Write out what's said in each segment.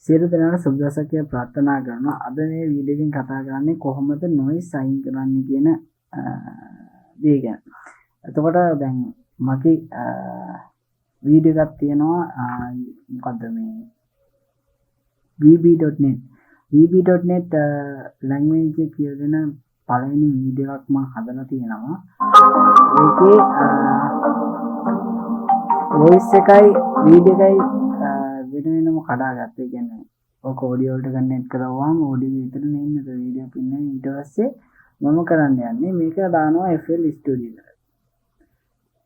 සියලු දෙනාට සුබ දවසක් කියලා ප්‍රාර්ථනා කරනවා. අද මේ වීඩියෝ එකෙන් කතා කරන්නේ කොහොමද noise අයින් කරන්නේ කියන දේ ගැන. එතකොට දැන් මගේ වීඩියෝ එකක් තියෙනවා මොකද්ද මේ vb.net vb.net language එක කියලා දෙන පළවෙනි වීඩියෝ එකක් මම හදලා තියෙනවා. ඒකේ voice එකයි වීඩියෝ එකයි වෙනම කඩාගත්තා. ඒ කියන්නේ ඔක ඔඩියෝ වලට කනෙක්ට් කරවුවාම ඔඩියෝ විතරනේ ඉන්නේ. වීඩියෝ පින්නේ ඊට පස්සේ මම කරන්න යන්නේ මේක දානවා FL Studio එකට.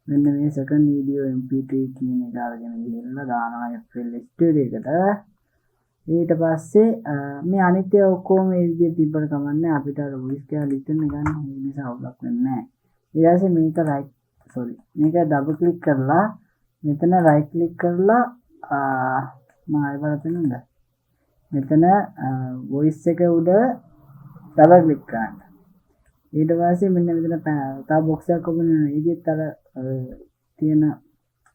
මෙන්න මේ සෙකන්ඩ් වීඩියෝ MP3 කියන එක අරගෙන ගිහලා දානවා FL Studio එකට. ඊට පස්සේ මේ අනිත් ඒවා ඔක්කොම මේ විදිහට තිබ්බට කමන්නේ අපිට අර voice එක ලිටන් ගන්න මේ නිසා අවුලක් වෙන්නේ නැහැ. ඊට පස්සේ මේක ඩබල් ක්ලික් කරලා මෙතන රයිට් ක්ලික් කරලා මම ආයෙ බලපෙන්නද මෙතන voice එක උඩ ඩබල් ක්ලික් කරන්න. ඊට පස්සේ මෙන්න මෙතන තව box එකක් ඔපන් වෙනවා. ඒකෙත් අර තියෙන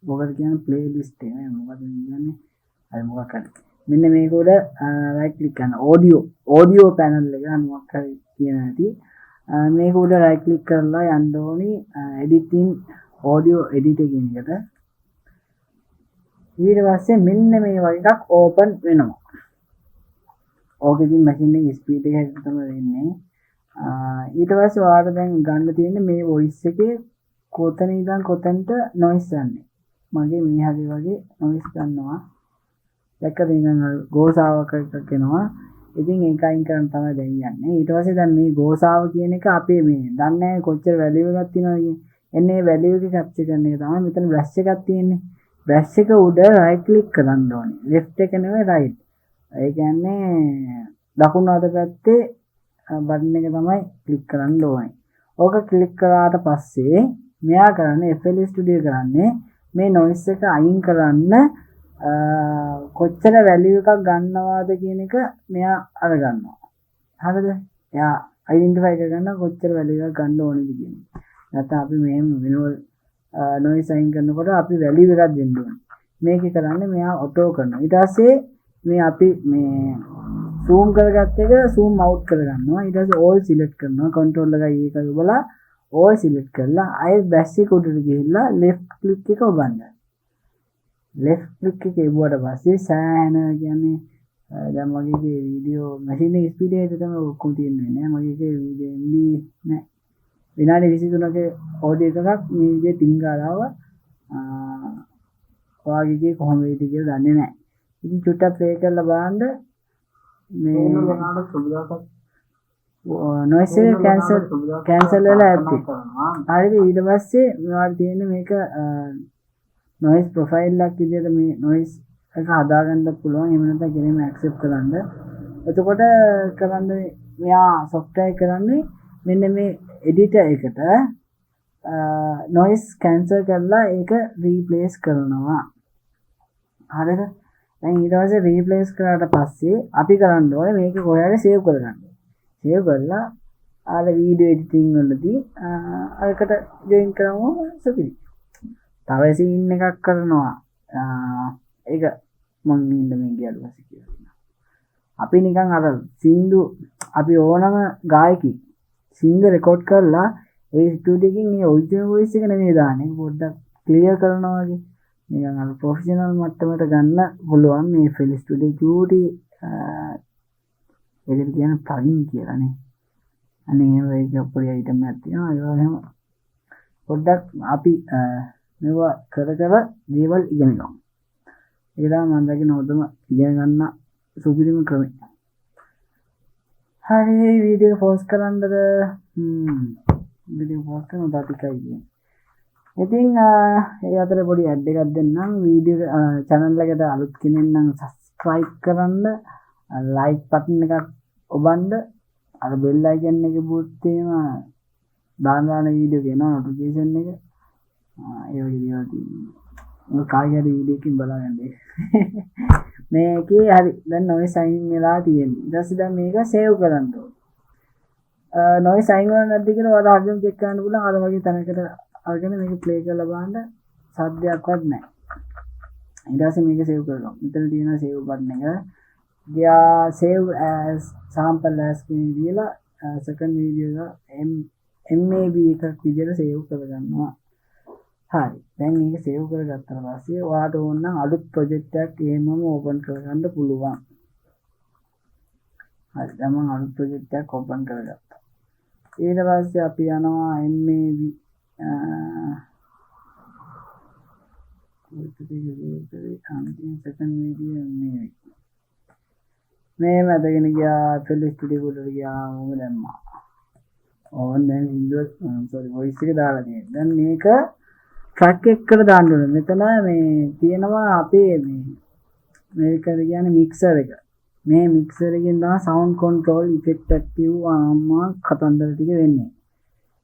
මොකද කියන්නේ playlist එක මොකද කියන්නේ අර මොකක් හරි මෙන්න මේක උඩ රයිට් ක්ලික් කරන්න. audio panel එක මොකක් හරි කියන ඇති මේක උඩ රයිට් ක්ලික් කරලා යන්න ඕනි editing audio editor කියන එකට. ඊට පස්සේ මෙන්න මේ වගේ එකක් ඕපන් වෙනවා. ඕකකින් මැෂින් එකේ ස්පීඩ් එක හැටියට තමයි වෙන්නේ. ඊට පස්සේ ඔයාලට දැන් ගන්න තියෙන්නේ මේ voice එකේ කොතන ඉඳන් කොතනට noise යන්නේ. මගේ මේ හැටි වගේ noise ගන්නවා. දැක්කද නිකන් ගෝසාවක් එකක් එනවා. ඉතින් ඒක අයින් කරන් තමයි දැන් යන්නේ. ඊට පස්සේ දැන් මේ ගෝසාව කියන එක අපේ මේ දන්නේ නැහැ කොච්චර වැලියු එකක් තියෙනවද කියන්නේ. එන්නේ වැලියු එක කැප්චර් කරන එක තමයි මෙතන බ්‍රෂ් එකක් තියෙන්නේ. බ්‍රෂ් එක උඩ රයිට් ක්ලික් කරන්න ඕනේ. left එක නෙවෙයි right. ඒ කියන්නේ දකුණු අත පැත්තේ බටන් එක තමයි ක්ලික් කරන්න ඕනේ. ඕක ක්ලික් කරාට පස්සේ මෙයා කරන්නේ FL Studio කරන්නේ මේ noise එක අයින් කරන්න කොච්චර වැලියු එකක් ගන්නවාද කියන එක මෙයා අරගන්නවා. හරිද? එයා අයිඩෙන්ටිෆයි කරගන්න කොච්චර වැලියු එකක් ගන්න ඕනේද කියන එක. නැත්නම් අපි මෙහෙම වෙනවල් noise අයින් කරනකොට අපි වැලියු එකක් දෙන්න ඕනේ. මේක කරන්නේ මෙයා ඔටෝ කරනවා. ඊට පස්සේ මේ අපි මේ zoom කරගත්ත එක zoom out කරගන්නවා. ඊට පස්සේ all select කරනවා. control එකයි ඒකයි ඔබලා all select කරලා ආයෙ brush එක උඩට ගිහිල්ලා left click එක ඔබන්න. left click එක එවුවට පස්සේ සෑහෙන කියන්නේ දැන් මගේ වීඩියෝ මැෂින් එකේ ස්පීඩ් එක තමයි ඔක්කොම තියෙන්නේ නෑ. මගේ වීඩියෝ MB නෑ. විනාඩි 23ක ඔඩියෝ එකක් මේ විදිහට ටින්ගාලාව ඔයාගේ කොහොම වෙයිද කියලා දන්නේ නැහැ. ඉතින් චුට්ටක් ප්ලේ කරලා බලන්න මේ noise එක cancel වෙලා ඇත්තේ. හරිද? ඊට පස්සේ ඔයාලට තියෙන්නේ මේක noise profile එකක් විදිහට මේ noise එක හදාගන්න පුළුවන්. එහෙම නැත්නම් කෙනෙක්ම accept කරන්න. එතකොට කරන්නේ මෙයා software කරන්නේ මෙන්න මේ editor එකට noise cancel කරලා ඒක replace කරනවා. හරිද? දැන් ඊට පස්සේ replace කරාට පස්සේ අපි කරන්න ඕනේ මේක කොහේ save කරගන්න. save කරලා ආල video editing වලදී අරකට join කරමු සුපිරි. තව scene එකක් කරනවා. ඒක මම ඉන්න මේ ගියලු පස්සේ කියනවා. අපි නිකන් අර සින්දු අපි ඕනම ගායකයෙක් සිංග රෙකෝඩ් කරලා ඒ ස්ටුඩියෝ එකකින් මේ ඔරිජිනල් වොයිස් එක නෙමෙයි දාන්නේ. පොඩ්ඩක් ක්ලියර් කරනවා වගේ. නිකන් අර ප්‍රොෆෙෂනල් මට්ටමට ගන්න පුළුවන් මේ FL Studio චූටි ඒකට කියන ප්ලගින් කියලානේ. අනේ ඒක පොඩි අයිටම් එකක් තියෙනවා. ඒ වගේම පොඩ්ඩක් අපි මේවා කර දේවල් ඉගෙන ගමු. ඒක තමයි මම දකින හොඳම ඉගෙන ගන්න සුපිරිම ක්‍රමය. හරි වීඩියෝ පෝස්ට් කරන්නද? වීඩියෝ පෝස්ට් කරන ටිකයි කියන්නේ. ඉතින් ඒ අතර පොඩි ඇඩ් එකක් දෙන්නම්. වීඩියෝ channel එකට අලුත් කෙනෙක් නම් subscribe කරන්න, like button එකක් ඔබන්න, අර bell icon එකේ බුත්තේම දාන වීඩියෝ කියනවා notification එක. ඒ වගේ දේවල් තියෙනවා. කාගේ හරි වීඩියෝ එකකින් බලාගන්න. මේකේ හරි දැන් noise අයින් වෙලා තියෙනවා. ඊට පස්සේ දැන් මේක save කරන්න ඕනේ. noise අයින් වෙනවද නැද්ද කියලා ඔයාලා හරියටම check කරන්න පුළුවන්. අර වගේ තැනකට අරගෙන මේක play කරලා බලන්න සද්දයක්වත් නැහැ. ඊට පස්සේ මේක save කරනවා. මෙතන තියෙන save button එක ගියා save as sample as කියන දීලා second video එක MAB එකක් විදිහට save කරගන්නවා. හරි. දැන් මේක save කරගත්තා පස්සේ ඔයාට ඕන නම් අලුත් project එකක් එහෙමම open කරගන්න පුළුවන්. හරි. දැන් මම අලුත් project එකක් open කරගත්තා. ඊට පස්සේ අපි යනවා MAB second video MAB. මේ මතගෙන ගියා FL Studio එකට ගියා ඕම දැම්මා. ඕන් දැන් voice එක දාලා තියෙනවා. දැන් මේක track එකකට දාන්න ඕනේ. මෙතන මේ තියෙනවා අපේ මේක කියන්නේ mixer එක. මේ mixer එකෙන් තමයි sound control effect active කතන්දර ටික වෙන්නේ.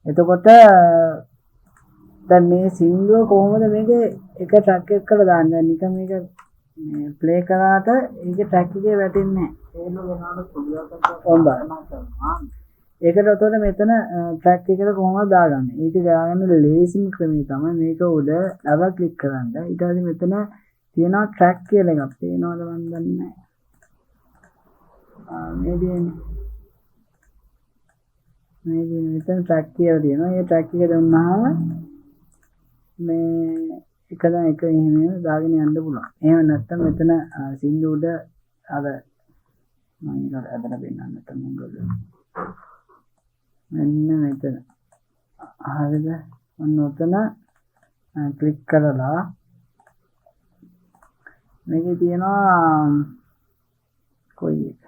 එතකොට දැන් මේ single කොහොමද මේක එක track එකකට දාන්නේ? නිකන් මේක මේ play කරාට ඒක track එකේ වැටෙන්නේ නැහැ. ඒකට උතෝට මෙතන track එකට කොහොමද දාගන්නේ? ඒක දාගන්න ලේසිම ක්‍රමය තමයි මේක උඩ double click කරන්න. ඊට පස්සේ මෙතන තියෙනවා track කියලා එකක්. පේනවද මන් දන්නේ නැහැ. මේ මෙතන track කියලා තියෙනවා. මේ track එක දුන්නාම මේ එක දැන් එක එහෙම දාගෙන යන්න පුළුවන්. එහෙම නැත්නම් මෙතන සිංදු උඩ අර මම ඒක අදලා පෙන්නන්න තමයි. මෙන්න මෙතන. හරිද? ඔන්න ඔතන ක්ලික් කරලා මේකේ තියෙනවා කොයි එක?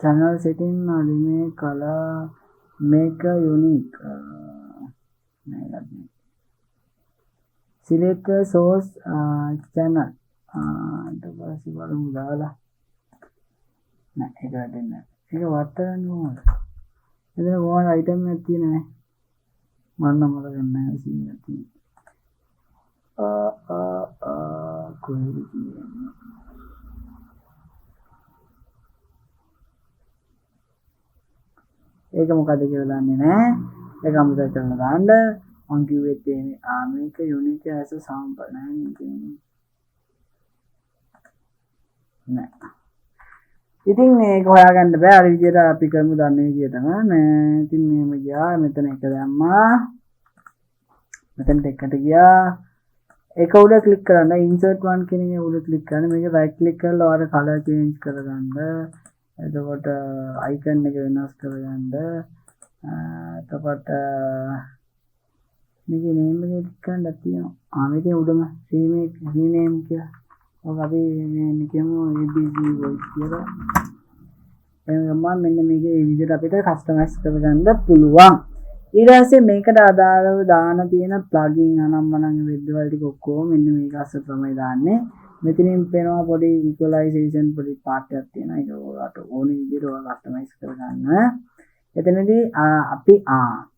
channel setting remake color make unique select source channel ඊට පස්සේ බලමු දාලා නෑ ඒක වැටෙන්නේ නෑ. ඒක වට ගන්න ඕනද? එතන මොන item එකක් තියෙනවනේ. මම නම් මතක නැහැ සීනක් තියෙනවා. කොහෙද තියෙන්නේ? ඒක මොකද කියලා දන්නේ නැහැ. ඒක අමුතර කරලා දාන්න. මං කිව්වෙත් මේ මේක unique as a sample නෑ. ඉතින් මේක හොයාගන්න බෑ අර විදියට අපි කරමු දන්නේ විදියටම මේ ඉතින් මෙහෙම ගියා මෙතන එක දැම්මා මෙතනට එකට ගියා ඒක උඩ ක්ලික් කරන්න insert one කියන එක උඩ ක්ලික් කරන්න මේක right click කරලා ඔයාලා color change කරගන්න එතකොට icon එක වෙනස් කරගන්න එතකොට මේකේ name එක ක්ලික් කරන්න තියෙනවා මේකේ උඩම rename කියලා ඔක අපි මේ කියමු ABC voice කියලා. එහෙනම් මෙන්න මේකේ මේ විදිහට අපිට කස්ටමයිස් කරගන්න පුළුවන්. ඊට පස්සේ මේකට අදාළව දාන තියෙන ප්ලගින් අනම්මනම් වෙද්දවල ටික ඔක්කොම මෙන්න මේක අස්සේ තමයි දාන්නේ. මෙතනින් පේනවා පොඩි ඉක්වලයිසේෂන් පොඩි පාර්ට් එකක් තියෙනවා. ඒක ඔයාලට ඕනේ විදිහට ඔයාලා කස්ටමයිස් කරගන්න. එතනදී අපි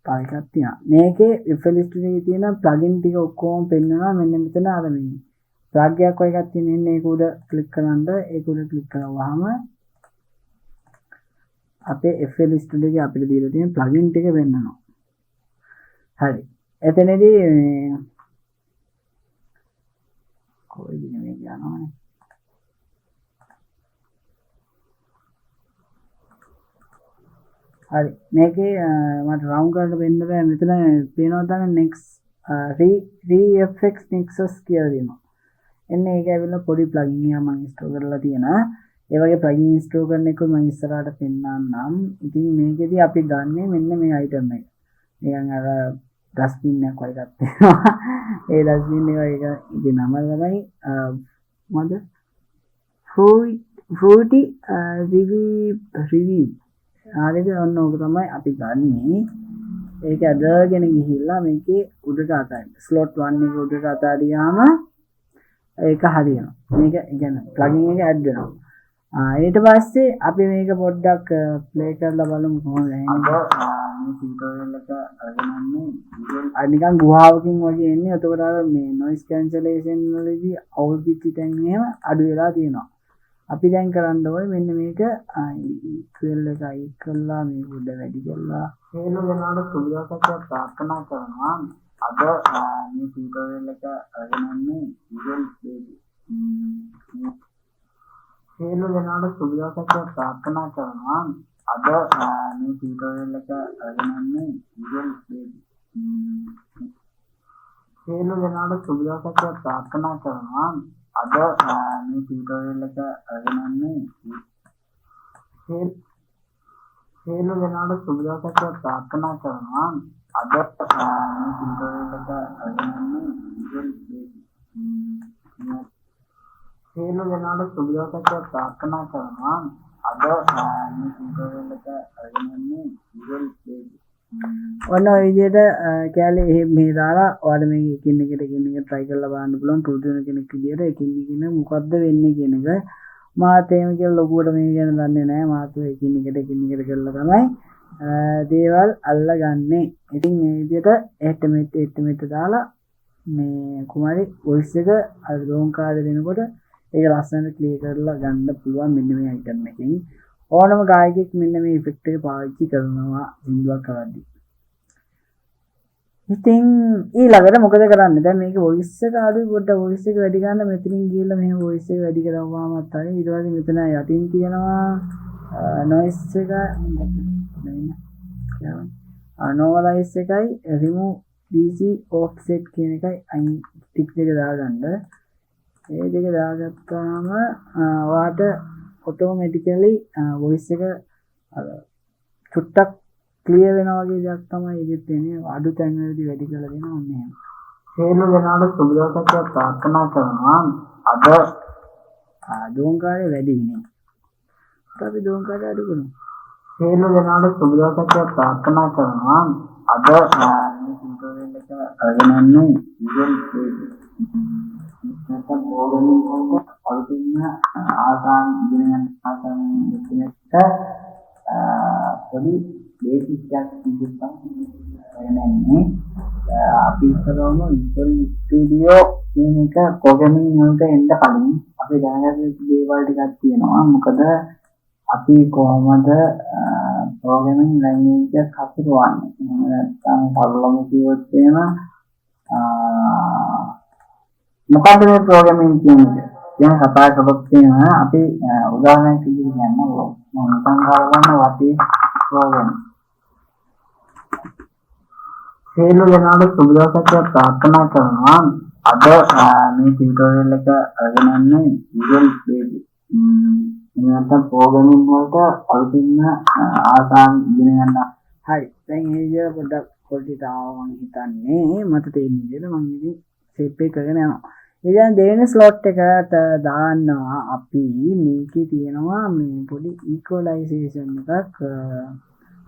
තව එකක් තියෙනවා. මේකේ FL Studio එකේ තියෙන ප්ලගින් ටික ඔක්කොම පෙන්නනවා මෙන්න මෙතන අර මේ plug එකක් වගේ එකක් තියෙන ඒක උඩ ක්ලික් කරනද ඒක උඩ ක්ලික් කරවහම අපේ FL Studio එකේ අපිට දීලා තියෙන plugin ටික වෙන්නනවා. හරි. එතනදී මේ කොයිද මේ යනවනේ. හරි. මේකේ මට රවුන්ඩ් කරලා වෙන්න බෑ. මෙතන පේනවා තමයි next ReFX Nexus කියලා දෙනවා. එන්නේ ඒක ඇවිල්ලා පොඩි ප්ලගින් එකක් මම ඉන්ස්ටෝල් කරලා තියෙනවා. ඒ වගේ ප්ලගින් ඉන්ස්ටෝල් කරන එක මම ඉස්සරහට පෙන්නන්නම්. ඉතින් මේකෙදි අපි ගන්නෙ මෙන්න මේ අයිටම් එක. නිකන් අර ඩස්බින් එකක් වගේ එකක් තියෙනවා. ඒ ඩස්බින් එක ඉතින් නම තමයි මොකද? fruity review. හරිද? ඔන්න ඕක තමයි අපි ගන්නෙ. ඒක අදගෙන ගිහිල්ලා මේකේ උඩට අතයි. slot 1 එක උඩට අතාරියාම ඒක හරියනවා. මේක කියන්නේ ප්ලගින් එක ඇඩ් වෙනවා. ඊට පස්සේ අපි මේක පොඩ්ඩක් ප්ලේ කරලා බලමු කොහොමද එන්නේ. මේ ටියුටෝරියල් එක අරගෙන යන්නේ. නිකන් ගුහාවකින් වගේ එන්නේ. එතකොට අර මේ noise cancellation වලදී අවුල් පිටි තැන් එහෙම අඩු වෙලා තියෙනවා. අපි දැන් කරන්න ඕනේ මෙන්න මේක equal එක අයින් කරලා මේ උඩ වැඩි කරලා හේලු වෙනාට සුළුසක්යක් ප්‍රාර්ථනා කරනවා. අද මේ ටියුටෝරියල් එක අරගෙන යන්නේ Visual Basic සියලු දෙනාට සුබ දවසක් ප්‍රාර්ථනා කරනවා. අද මේ ටියුටෝරියල් එක අරගෙන යන්නේ Visual Basic. සියලු දෙනාට සුබ දවසක් ප්‍රාර්ථනා කරනවා. අද මේ ටියුටෝරියල් එක අරගෙන යන්නේ සියලු දෙනාට සුබ දවසක් ප්‍රාර්ථනා කරනවා. අද මේ ටියුටෝරියල් එක අරගෙන යන්නේ Visual Basic. සියලු දෙනාට සුබ දවසක් ප්‍රාර්ථනා කරනවා. අද මේ ටියුටෝරියල් එක අරගෙන යන්නේ Visual Basic. ඔන්න ඔය විදිහට කැලේ එහෙම මෙහෙ දාලා ඔයාලට මේක එකින් එකට try කරලා බලන්න පුළුවන්. පුරුදු වෙන කෙනෙක් විදිහට එකින් එක මොකද්ද වෙන්නේ කියන එක මාත් එහෙම කියලා ලොකුවට මේක ගැන දන්නේ නැහැ. මාත් එකින් එකට කරලා තමයි දේවල් අල්ලගන්නේ. ඉතින් මේ විදිහට estimate දාලා මේ කුමාරි voice එක අර දෝංකාරය දෙනකොට ඒක ලස්සනට ක්ලියර් කරලා ගන්න පුළුවන් මෙන්න මේ item එකෙන්. ඕනම ගායකයෙක් මෙන්න මේ effect එක පාවිච්චි කරනවා සින්දුවක් කරද්දී. ඉතින් ඊළඟට මොකද කරන්නේ? දැන් මේක voice එක අඩුයි පොඩ්ඩක් voice එක වැඩි ගන්න මෙතනින් ගිහලා මෙහෙම voice එක වැඩි කරවුවාමත් හරි. ඊට පස්සේ මෙතන යටින් තියෙනවා noise එක normalize එකයි remove DC offset කියන එකයි අයින් ටික් දෙක දාගන්න. මේ දෙක දාගත්තාම ඔයාට automatically voice එක චුට්ටක් ක්ලියර් වෙනවා වගේ දෙයක් තමයි ඉදිත් වෙන්නේ. අඩු තැන් වලදී වැඩි කරලා දෙනවා ඔන්න එහෙම. සියලු දෙනාට සුබ දවසක් ප්‍රාර්ථනා කරනවා. අද දෝංකාරය වැඩි නේ. අපි දෝංකාරය අඩු කරමු. සියලු දෙනාට සුබ දවසක් ප්‍රාර්ථනා කරනවා. අද මේ ටියුටෝරියල් එක අරගෙන යන්නේ Visual Basic. නැත්නම් ඕගනින් වලට අලුතින්ම ආසන්න ඉගෙන ගන්න ආසන්න දෙකකට පොඩි බේසික් එකක් ඉදිරියට අපි ඉස්සරහම Visual Studio කියන එක ප්‍රෝග්‍රෑමින් වලට එන්න කලින් අපි දැනගන්න දේවල් ටිකක් තියෙනවා. මොකද අපි කොහොමද ප්‍රෝග්‍රෑමින් ලැන්ග්වේජ් එක හසුරවන්නේ? නැත්නම් සරලව කිව්වොත් එහෙම මොකක්ද මේ ප්‍රෝග්‍රෑමින් කියන්නේ? දැන් කතා කරපොත් තියෙනවා අපි උදාහරණයක් විදිහට කියන්න ඕන. මම හිතන් ගන්න වටේ ප්‍රෝග්‍රෑමින්. සියලු දෙනාට සුබ දවසක් ප්‍රාර්ථනා කරනවා. අද මේ ටියුටෝරියල් එක අරගෙන යන්නේ Visual Basic. නැත්නම් ප්‍රෝග්‍රෑමින් වලට අලුතින්ම ආසන්න ඉගෙන ගන්න. හරි. දැන් මේ විදිහට පොඩ්ඩක් quality තාව මම හිතන්නේ මට තේරෙන විදිහට මම ඉතින් shape එක කරගෙන යනවා. ඉතින් දෙවෙනි slot එකට දාන්නවා අපි මේකේ තියෙනවා මේ පොඩි equalization එකක්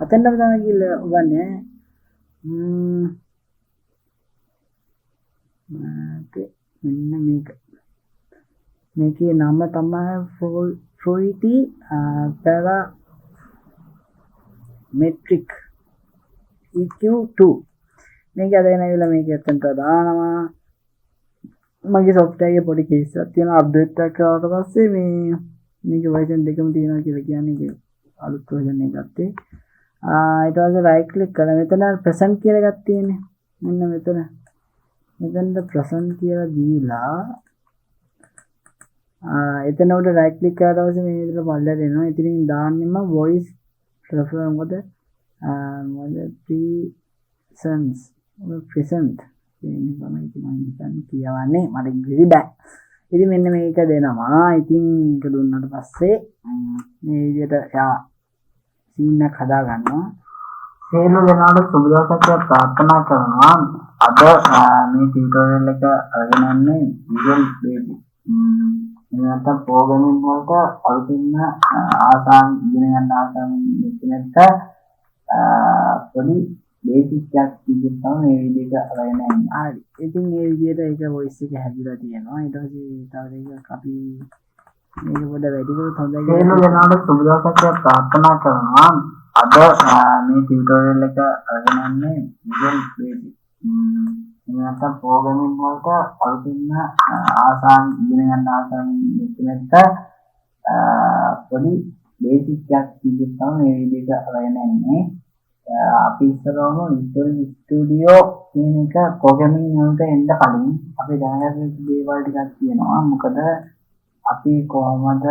අතෙන්ම තමයි කියලා උගන්නේ. මෙන්න මේකේ නම තමයි Fruity Parametric EQ2. මේක අදගෙන ඇවිල්ලා මේක ඇත්තට දානවා. මගේ software එකේ පොඩි case එකක් තියෙනවා update එකක් කරාට පස්සේ මේකේ version දෙකම තියෙනවා කියලා කියන්නේ ඒක අලුත් version එකක් ගත්තේ. ඊට පස්සේ right click කරලා මෙතන present කියලා එකක් තියෙන්නේ. මෙන්න මෙතන present කියලා දීලා එතන උඩ right click කරලා පස්සේ මේ විදිහට පල්ලයට එනවා. ඉතින් දාන්නෙම voice prefer මොකද present කියන්නේ තමයි කියවන්නේ මට ඉංග්‍රීසි බෑ. ඉතින් මෙන්න මේක දෙනවා. ඉතින් ඒක දුන්නාට පස්සේ මේ විදිහට යා සීන් එක හදා ගන්නවා. සියලු දෙනාට සුබ දවසක් ප්‍රාර්ථනා කරනවා. අද මේ ටියුටෝරියල් එක අරගෙන යන්නේ Visual Basic. නැත්නම් ප්‍රෝග්‍රෑමින් වලට අලුතින්ම ආසන්න ඉගෙන ගන්න ආසන්න දෙකකට පොඩි බේසික් එකක් ඉදිරියට තමයි මේ විදිහට අරගෙන යන්නේ. හරි. ඉතින් මේ විදිහට ඒක voice එක හැදිලා තියෙනවා. ඊට පස්සේ තව දෙකක් අපි මේක පොඩ්ඩ වැඩි කරොත් හොඳයි. සියලු දෙනාට සුබ දවසක් ප්‍රාර්ථනා කරනවා. අද මේ ටියුටෝරියල් එක අරගෙන යන්නේ Visual Basic. නැත්නම් ප්‍රෝග්‍රෑමින් වලට අලුතින්ම ආසන්න ඉගෙන ගන්න ආසන්න දෙකකට පොඩි බේසික් එකක් ඉදිරියට තමයි මේ විදිහට අරගෙන යන්නේ. අපි ඉස්සරහම Visual Studio කියන එක ප්‍රෝග්‍රෑමින් වලට එන්න කලින් අපි දැනගන්න දේවල් ටිකක් තියෙනවා. මොකද අපි කොහොමද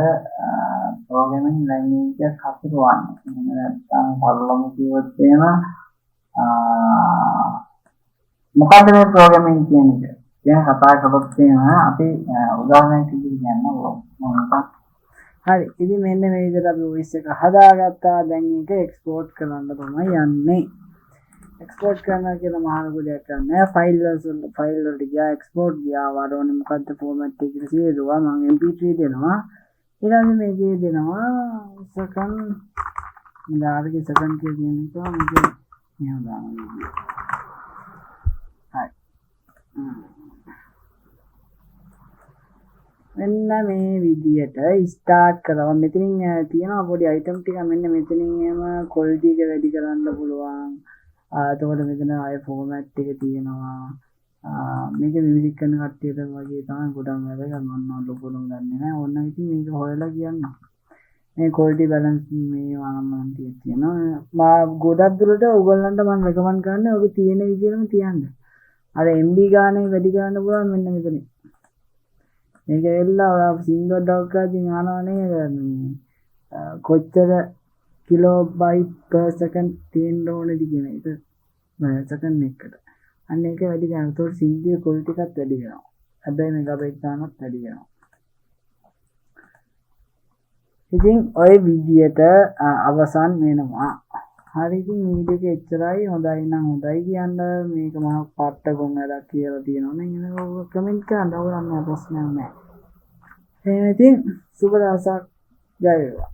programming language එක හසුරුවන්නේ. එහෙම නැත්නම් පරිලොමු කිව්වොත් එහෙම මොකද්ද මේ programming කියන එක? දැන් කතා කරොත් එහෙම අපි උදාහරණයක් විදිහට ගන්න ඕන. හරි. ඉතින් මෙන්න මේ විදිහට අපි voice එක හදාගත්තා. දැන් ඒක export කරන්න තමයි යන්නේ. export කරනවා කියලා මහා ලොකු දෙයක් නැහැ. ෆයිල් වලට ගියා export ගියා. වඩෝනේ මොකද්ද format එක කියලා සියදුවා. මම mp3 දෙනවා. ඊළඟට මේකේ දෙනවා second ඉඳාරගේ second කියලා කියන එක මේක මෙහෙම දානවා. හරි. මෙන්න මේ විදියට ස්ටාර්ට් කරනවා. මෙතනින් තියෙනවා පොඩි අයිටම් ටික. මෙන්න මෙතනින් එහෙම quality එක වැඩි කරන්න පුළුවන්. එතකොට මෙතන ආය ෆෝමැට් එක තියෙනවා. මේක මියුසික් කරන කට්ටියට වගේ තමයි ගොඩක් වැඩ කරනවා. ලොකුම දන්නේ නැහැ. ඕන්න ඉතින් මේක හොයලා කියන්න. මේ quality balance මේ වනම් තියෙනවා. මා ගොඩක් දුරට ඔයගොල්ලන්ට මම රෙකමන්ඩ් කරන්නේ ඔගේ තියෙන විදිහටම තියන්න. අර MB ගානේ වැඩි කරන්න පුළුවන් මෙන්න මෙතන. මේක එල්ලා ඔයා සිංගල් ඩොග් එකකින් අහනවා නේද මේ කොච්චර කිලෝබයිට් per second තියෙන්න ඕනේද කියන එක සෙකන්ඩ් එකකට. අන්න ඒක වැඩි කරනවා. ඒතකොට සිංගල් quality එකත් වැඩි කරනවා. හැබැයි මෙගාබයිට් ගානක් වැඩි කරනවා. ඉතින් ඔය විදියට අවසන් වෙනවා. හරි ඉතින් වීඩියෝ එක එච්චරයි. හොඳයි නම් හොඳයි කියන්න. මේක මම පට්ට ගොන් වැඩක් කියලා තියෙනවනේ. ඒක කමෙන්ට් කරන්න ඕන ප්‍රශ්නයක් නැහැ. එහෙනම් ඉතින් සුබ දවසක්. ජය වේවා.